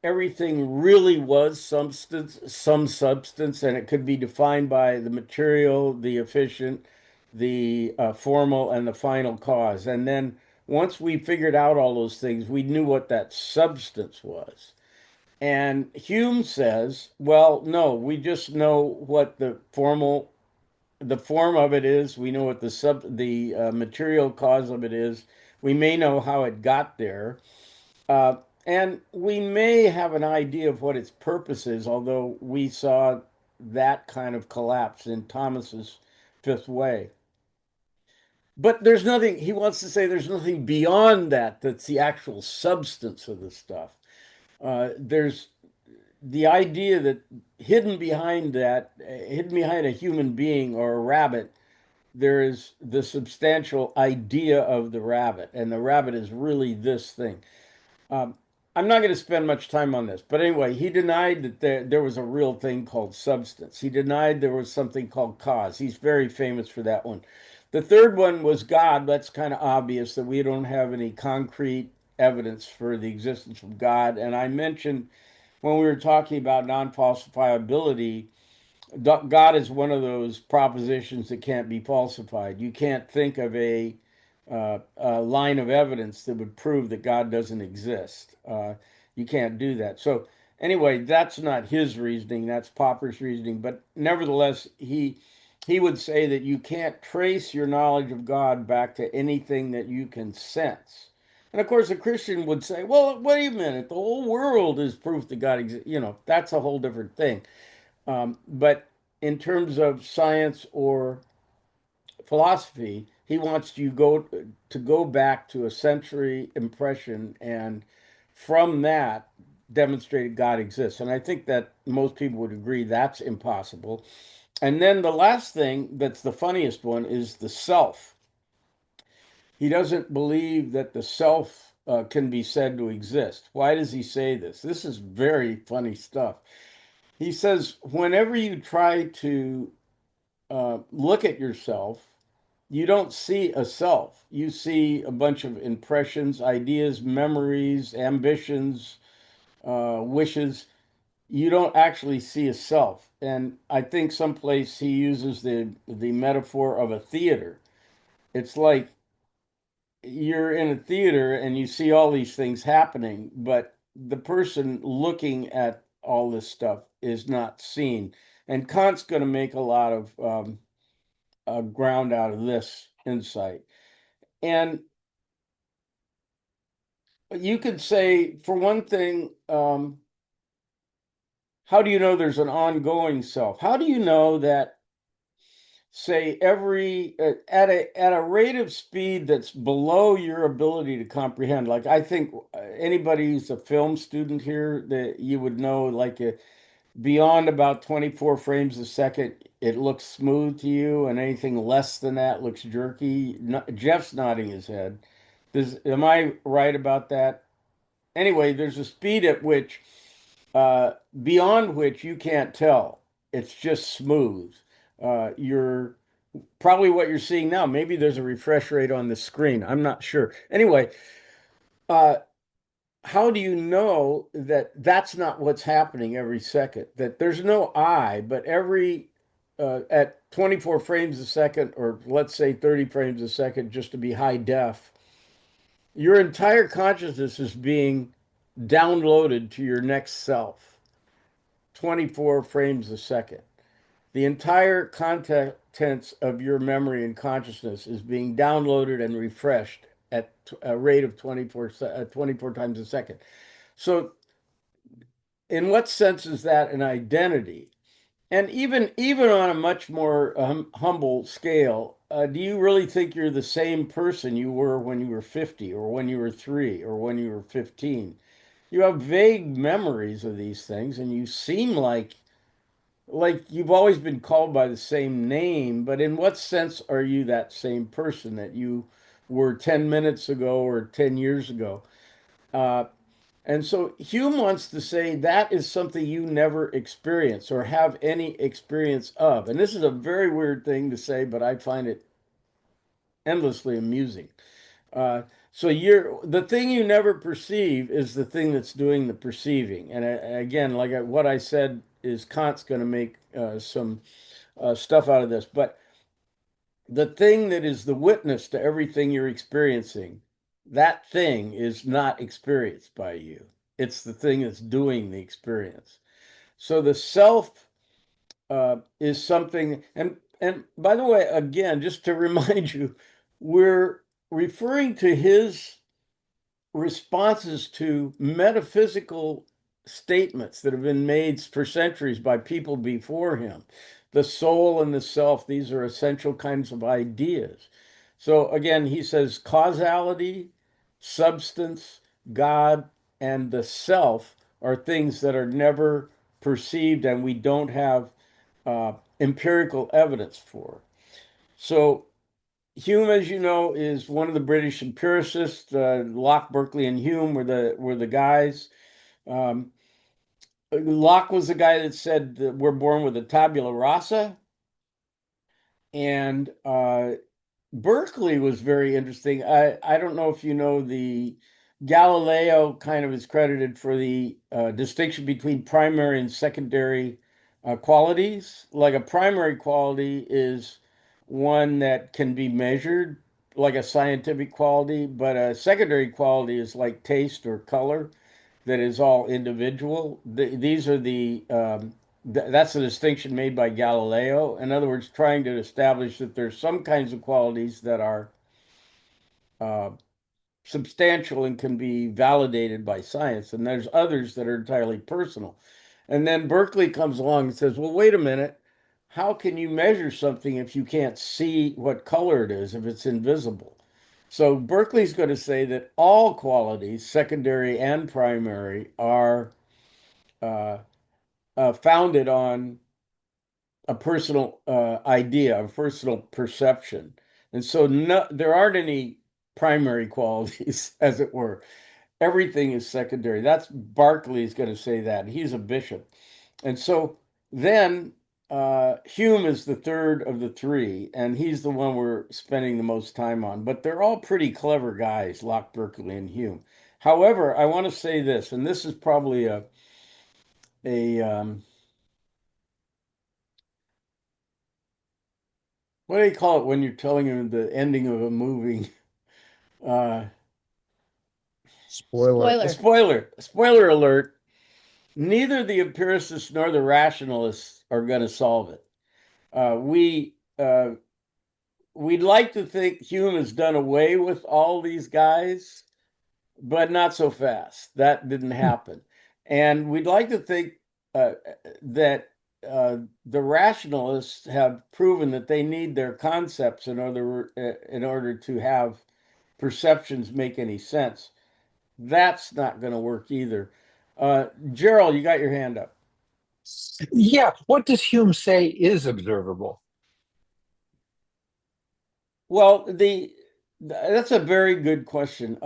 everything really was some substance, and it could be defined by the material, the efficient, the formal, and the final cause. And then once we figured out all those things, we knew what that substance was. And Hume says, well, no, we just know what the form of it is. We know what the material cause of it is. We may know how it got there. Uh, and we may have an idea of what its purpose is, although we saw that kind of collapse in Thomas's fifth way. But there's nothing, he wants to say there's nothing beyond that that's the actual substance of the stuff. There's the idea that hidden behind a human being or a rabbit, there is the substantial idea of the rabbit, and the rabbit is really this thing. Um, I'm not going to spend much time on this, but anyway, he denied that there was a real thing called substance. He denied there was something called cause. He's very famous for that one. The third one was God. That's kind of obvious that we don't have any concrete evidence for the existence of God. And I mentioned when we were talking about non-falsifiability, God is one of those propositions that can't be falsified. You can't think of a line of evidence that would prove that God doesn't exist. You can't do that. So anyway, that's not his reasoning. That's Popper's reasoning. But nevertheless, he would say that you can't trace your knowledge of God back to anything that you can sense. And of course, a Christian would say, "Well, wait a minute. The whole world is proof that God exists." That's a whole different thing. But in terms of science or philosophy, he wants you go back to a sensory impression and from that demonstrate God exists. And I think that most people would agree that's impossible. And then the last thing that's the funniest one is the self. He doesn't believe that the self can be said to exist. Why does he say this? This is very funny stuff. He says, whenever you try to look at yourself, you don't see a self. You see a bunch of impressions, ideas, memories, ambitions, wishes. You don't actually see a self. And I think someplace he uses the metaphor of a theater. It's like you're in a theater and you see all these things happening, but the person looking at all this stuff is not seen. And Kant's going to make a lot of ground out of this insight. And you could say, for one thing, how do you know there's an ongoing self? How do you know that, say, every at a rate of speed that's below your ability to comprehend? Like I think anybody who's a film student here, that you would know, like beyond about 24 frames a second, it looks smooth to you, and anything less than that looks jerky. Jeff's nodding his head. Am I right about that? Anyway, there's a speed at which, uh, beyond which you can't tell. It's just smooth. You're probably what you're seeing now. Maybe there's a refresh rate on the screen. I'm not sure. Anyway, uh, how do you know that that's not what's happening every second? That there's no I, but every at 24 frames a second, or let's say 30 frames a second, just to be high def, your entire consciousness is being downloaded to your next self, 24 frames a second. The entire contents of your memory and consciousness is being downloaded and refreshed at a rate of 24 times a second. So, in what sense is that an identity? And even on a much more humble scale, do you really think you're the same person you were when you were 50 or when you were 3 or when you were 15? You have vague memories of these things, and you seem like you've always been called by the same name, but in what sense are you that same person that you were 10 minutes ago or 10 years ago? Uh, and so Hume wants to say that is something you never experience or have any experience of. And this is a very weird thing to say, but I find it endlessly amusing. Uh, so the thing you never perceive is the thing that's doing the perceiving. And again, what I said is Kant's going to make some stuff out of this, but the thing that is the witness to everything you're experiencing, that thing is not experienced by you. It's the thing that's doing the experience. So the self is something, and by the way, again, just to remind you, we're referring to his responses to metaphysical statements that have been made for centuries by people before him. The soul and the self, these are essential kinds of ideas. So again, he says causality, substance, God, and the self are things that are never perceived and we don't have empirical evidence for. So Hume, as you know, is one of the British empiricists. Locke, Berkeley, and Hume were the guys. Um, Locke was the guy that said that we're born with a tabula rasa, and Berkeley was very interesting. I don't know if you know the Galileo kind of is credited for the distinction between primary and secondary qualities. Like a primary quality is one that can be measured, like a scientific quality, but a secondary quality is like taste or color that is all individual. These are that's the distinction made by Galileo. In other words, trying to establish that there's some kinds of qualities that are uh, substantial and can be validated by science, and there's others that are entirely personal. And then Berkeley comes along and says, well, wait a minute. How can you measure something if you can't see what color it is, if it's invisible? So Berkeley's going to say that all qualities, secondary and primary, are uh, founded on a personal idea, a personal perception. And so there aren't any primary qualities, as it were. Everything is secondary. That's Berkeley's going to say that. He's a bishop. And so then Hume is the third of the three, and he's the one we're spending the most time on. But they're all pretty clever guys, Locke, Berkeley, and Hume. However, I want to say this, and this is probably a what do you call it when you're telling him the ending of a movie? Uh, Spoiler. a spoiler. Spoiler alert. Neither the empiricists nor the rationalists are going to solve it. We'd like to think Hume has done away with all these guys, but not so fast. That didn't happen. And we'd like to think that the rationalists have proven that they need their concepts in order to have perceptions make any sense. That's not going to work either. Gerald, you got your hand up. Yeah, what does Hume say is observable? Well, that's a very good question.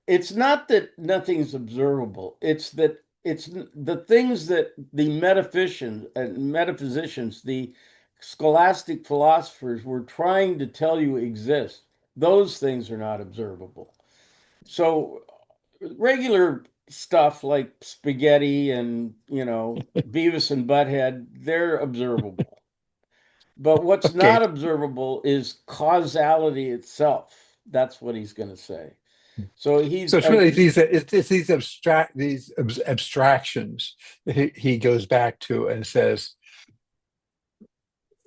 It's not that nothing's observable. It's that it's the things that the metaphysicians, the scholastic philosophers were trying to tell you exist. Those things are not observable. So regular stuff like spaghetti and, Beavis and Butthead, they're observable. But what's Okay, not observable is causality itself. That's what he's going to say. So so he's it's really it's these abstractions he goes back to and says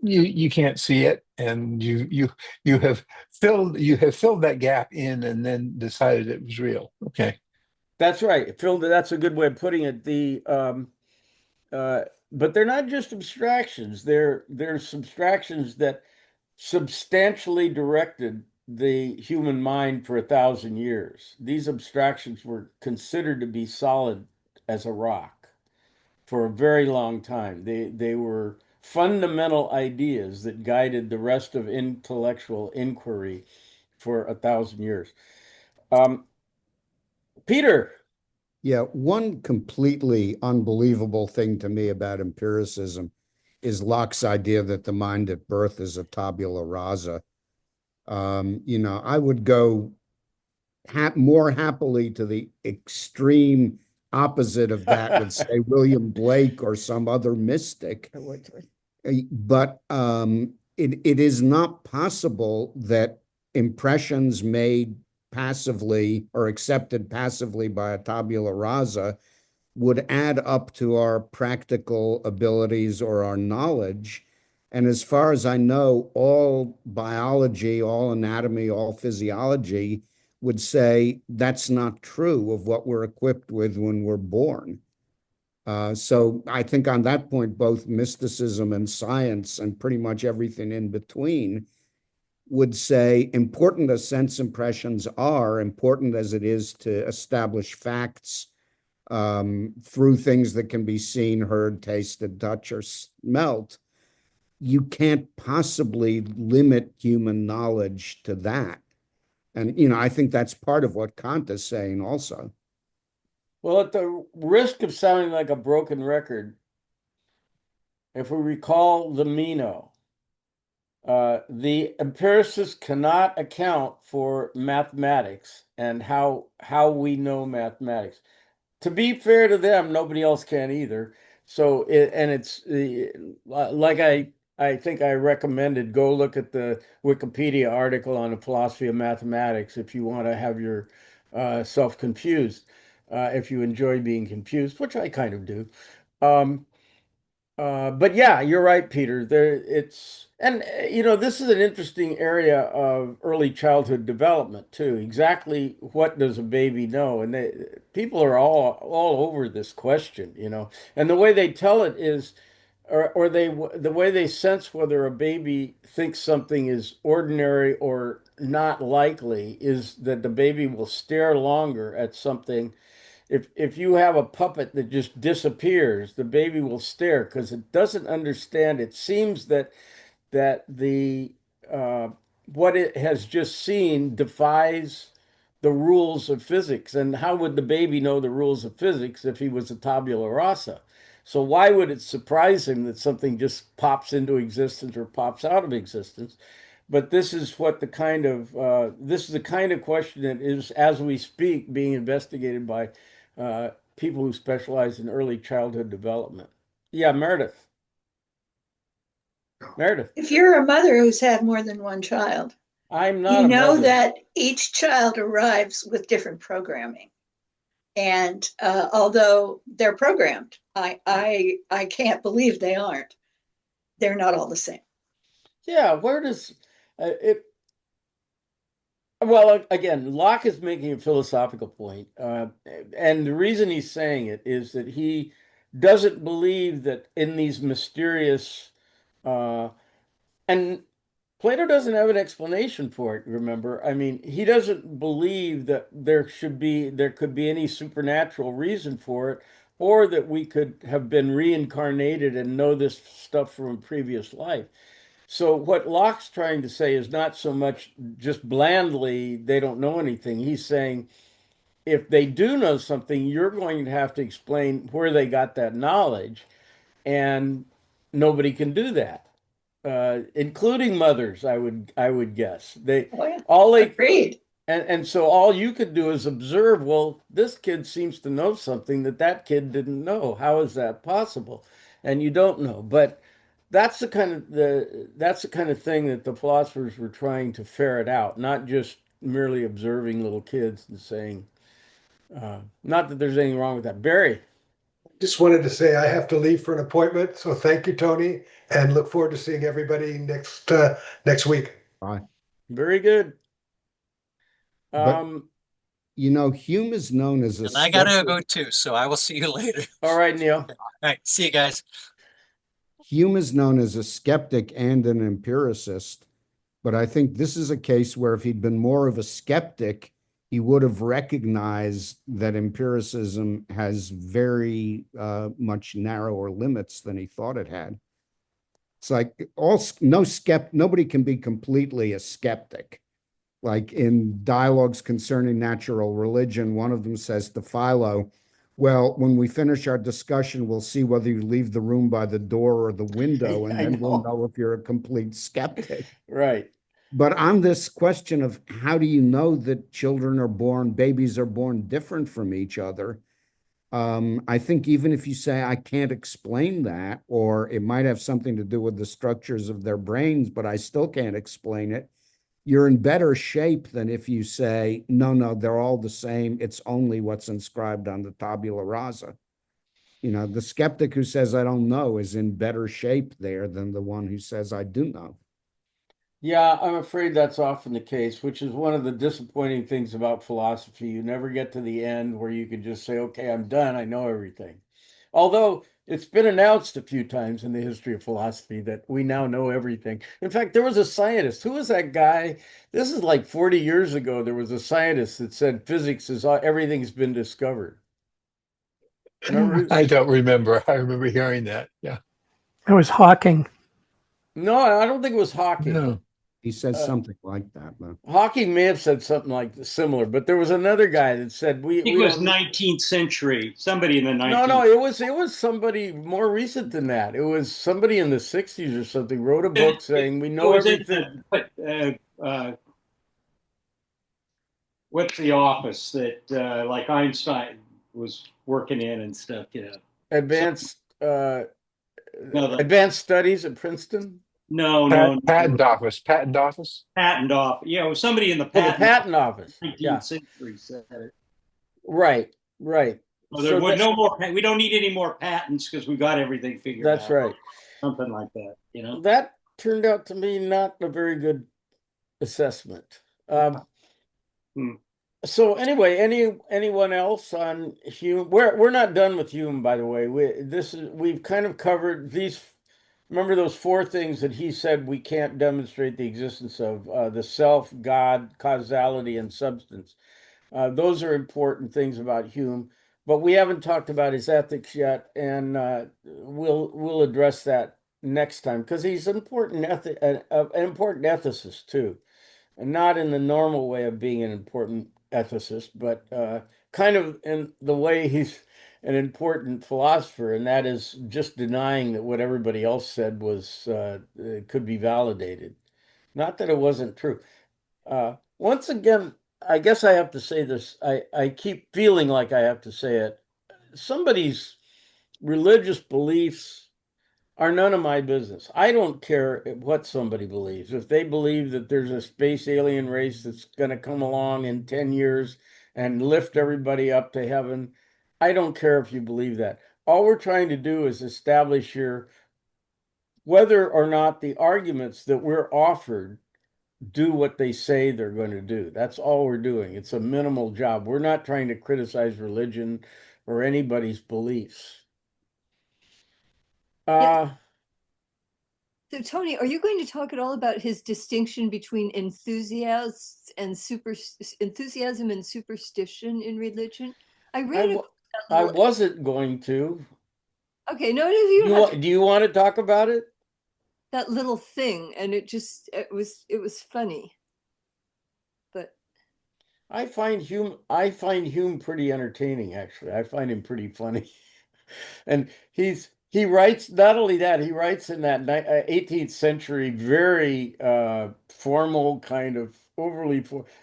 you can't see it, and you have filled that gap in and then decided it was real. Okay. that's right, Phil. That's a good way of putting it. Uh, but they're not just abstractions. They're subtractions that substantially directed the human mind for 1,000 years. These abstractions were considered to be solid as a rock for a very long time. They were fundamental ideas that guided the rest of intellectual inquiry for 1,000 years. Um, Peter, Yeah, one completely unbelievable thing to me about empiricism is Locke's idea that the mind at birth is a tabula rasa. I would go more happily to the extreme opposite of that with, say, William Blake or some other mystic. But it is not possible that impressions made passively or accepted passively by a tabula rasa would add up to our practical abilities or our knowledge. And as far as I know, all biology, all anatomy, all physiology would say that's not true of what we're equipped with when we're born. So I think on that point, both mysticism and science and pretty much everything in between would say, important as sense impressions are, important as it is to establish facts through things that can be seen, heard, tasted, touched, or smelt, you can't possibly limit human knowledge to that. And, I think that's part of what Kant is saying also. well, at the risk of sounding like a broken record, if we recall the Meno, the empiricists cannot account for mathematics and how we know mathematics. To be fair to them, nobody else can either. So it's like I think I recommended go look at the Wikipedia article on the philosophy of mathematics if you want to have your self confused, if you enjoy being confused, which I kind of do. Um, but yeah, you're right, Peter. This is an interesting area of early childhood development too. Exactly what does a baby know? And people are all over this question, and the way they tell it is, or the way they sense whether a baby thinks something is ordinary or not likely is that the baby will stare longer at something if you have a puppet that just disappears, the baby will stare because it doesn't understand. It seems that the uh, what it has just seen defies the rules of physics. And how would the baby know the rules of physics if he was a tabula rasa? So why would it surprise him that something just pops into existence or pops out of existence? But this is what the kind of this is the kind of question that is, as we speak, being investigated by people who specialize in early childhood development. Yeah, Meredith. Meredith, If you're a mother who's had more than one child, I'm not you a know mother. that each child arrives with different programming. And although they're programmed, I can't believe they aren't. They're not all the same. Yeah, where does it? Well, again, Locke is making a philosophical point, and the reason he's saying it is that he doesn't believe that in these mysterious, and Plato doesn't have an explanation for it, remember? I mean, he doesn't believe that there could be any supernatural reason for it, or that we could have been reincarnated and know this stuff from a previous life. So what Locke's trying to say is not so much just blandly they don't know anything. He's saying if they do know something, you're going to have to explain where they got that knowledge, and nobody can do that, including mothers. I would guess they Oh, yeah. all they Agreed. and so all you could do is observe. Well, this kid seems to know something that that kid didn't know. How is that possible? And you don't know, but that's the kind of thing that the philosophers were trying to ferret out, not just merely observing little kids and saying, not that there's anything wrong with that. Barry, Just wanted to say I have to leave for an appointment, so thank you, Tony, and look forward to seeing everybody next week. Right. very good. But Um, Hume is known as a And I gotta skeptic. go too, so I will see you later. all right, Neil. All right, see you guys. Hume is known as a skeptic and an empiricist, but I think this is a case where if he'd been more of a skeptic, he would have recognized that empiricism has very much narrower limits than he thought it had. It's like nobody can be completely a skeptic. Like in dialogues concerning natural religion, one of them says to Philo, well, when we finish our discussion, we'll see whether you leave the room by the door or the window, and I then we'll know. know if you're a complete skeptic. Right. But on this question of how do you know that babies are born different from each other, I think even if you say, I can't explain that, or it might have something to do with the structures of their brains, but I still can't explain it, you're in better shape than if you say, no, no, they're all the same. It's only what's inscribed on the tabula rasa. The skeptic who says, I don't know, is in better shape there than the one who says, I do know. Yeah, I'm afraid that's often the case, which is one of the disappointing things about philosophy. You never get to the end where you can just say, okay, I'm done. I know everything. Although it's been announced a few times in the history of philosophy that we now know everything. In fact, there was a scientist. Who was that guy? This is like 40 years ago. There was a scientist that said physics is everything's been discovered. Remember I who's? don't remember. I remember hearing that. Yeah. It was Hawking. No, I don't think it was Hawking. No. He says Uh, something like that, though. Hawking may have said something like similar, but there was another guy that said I think we it was don't. 19th century. Somebody in the No, no, 19th. it was somebody more recent than that. It was somebody in the 60s or something wrote a book saying we It know was in everything. what's the office that like Einstein was working in and stuff, So Advanced uh no, the, advanced studies at Princeton. no, no, no, Patent office. patent off. Yeah, it was somebody in the Oh, the patent patent office. 19th Yeah, century said it. right, right. So there So would no more. We don't need any more patents because we got everything figured that's out. right. Something like that. That turned out to be not a very good assessment. Hmm. So anyway, anyone else on Hume? We're not done with Hume, by the way. We've kind of covered these. Remember those four things that he said we can't demonstrate the existence of: the self, God, causality, and substance. Those are important things about Hume. but we haven't talked about his ethics yet, and we'll address that next time because he's an important ethicist too, and not in the normal way of being an important ethicist, but kind of in the way he's an important philosopher, and that is just denying that what everybody else said was could be validated. Not that it wasn't true. Once again, I guess I have to say this. I keep feeling like I have to say it. Somebody's religious beliefs are none of my business. I don't care what somebody believes. If they believe that there's a space alien race that's going to come along in 10 years and lift everybody up to heaven, I don't care if you believe that. All we're trying to do is establish here whether or not the arguments that we're offered do what they say they're going to do. That's all we're doing. It's a minimal job. We're not trying to criticize religion or anybody's beliefs. Yeah. Uh, So Tony, are you going to talk at all about his distinction between enthusiasm and superstition in religion? I I, read w- that I little. wasn't going to. Okay, no, you don't have to. Do you want to talk about it? That little thing, and it was funny, but I find Hume pretty entertaining, actually. I find him pretty funny. And he writes, not only that, he writes in that 18th century very formal kind of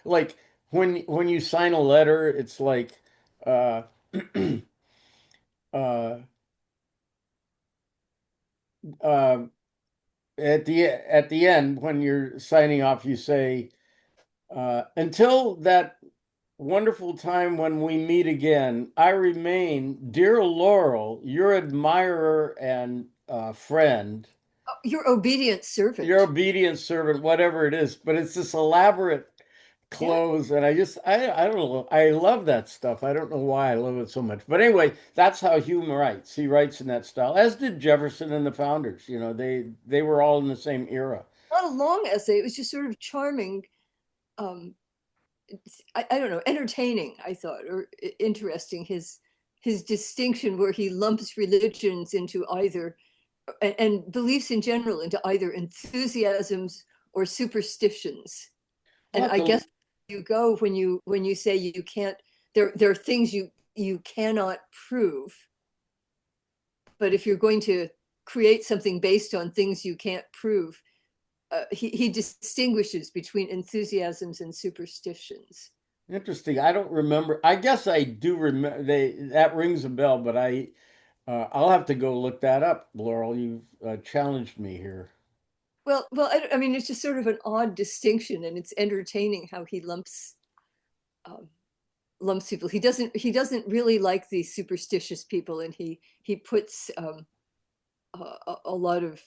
like when you sign a letter, it's like uh uh uh at the end when you're signing off, you say until that wonderful time when we meet again, I remain, dear Laurel, your admirer and friend, your obedient your servant. obedient servant, whatever it is. But it's this elaborate Yeah, clothes, and I don't know. I love that stuff. I don't know why I love it so much. But anyway, that's how Hume writes. He writes in that style, as did Jefferson and the founders. You know, they were all in the same era. not a long essay. It was just sort of charming. Um, I don't know, entertaining. I thought, or interesting. His distinction where he lumps religions into either and beliefs in general into either enthusiasms or superstitions. We'll And have I to guess you go when you say you can't. There are things you cannot prove. But if you're going to create something based on things you can't prove, he distinguishes between enthusiasms and superstitions. Interesting. I don't remember. I guess I do remember. That rings a bell, but I'll have to go look that up. Laurel, you've challenged me here. Well, I mean, it's just sort of an odd distinction, and it's entertaining how he um, lumps people. He doesn't really like these superstitious people, and he puts a lot of.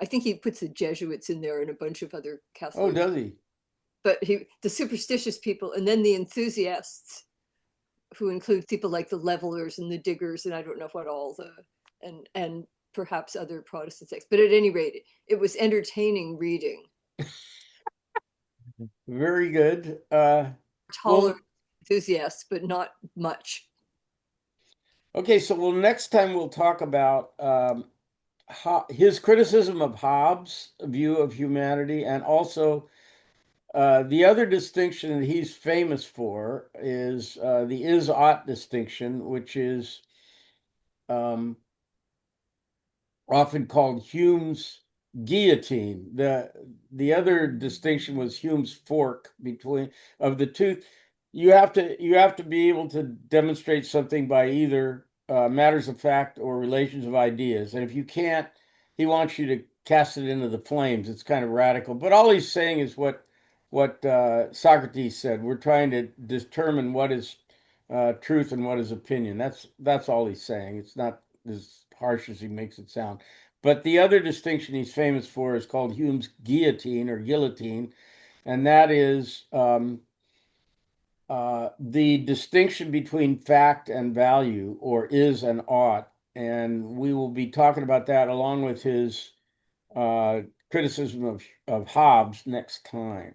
I think he puts the Jesuits in there and a bunch of other Oh, Catholic. does he? But the superstitious people, and then the enthusiasts, who include people like the levelers and the diggers, and I don't know what all and perhaps other Protestant sects. But at any rate, it was entertaining reading. Very good. Tolerant Well, enthusiasts, but not much. okay. So, next time we'll talk about his criticism of Hobbes' view of humanity, and also the other distinction that he's famous for is the is-ought distinction, which is um, often called Hume's guillotine. The other distinction was Hume's fork between of the two. You have to be able to demonstrate something by either matters of fact or relations of ideas. And if you can't, he wants you to cast it into the flames. It's kind of radical. But all he's saying is what Socrates said. We're trying to determine what is truth and what is opinion. That's all he's saying. It's not as harsh as he makes it sound. But the other distinction he's famous for is called Hume's guillotine, and that is the distinction between fact and value, or is and ought. And we will be talking about that along with his uh, criticism of Hobbes next time.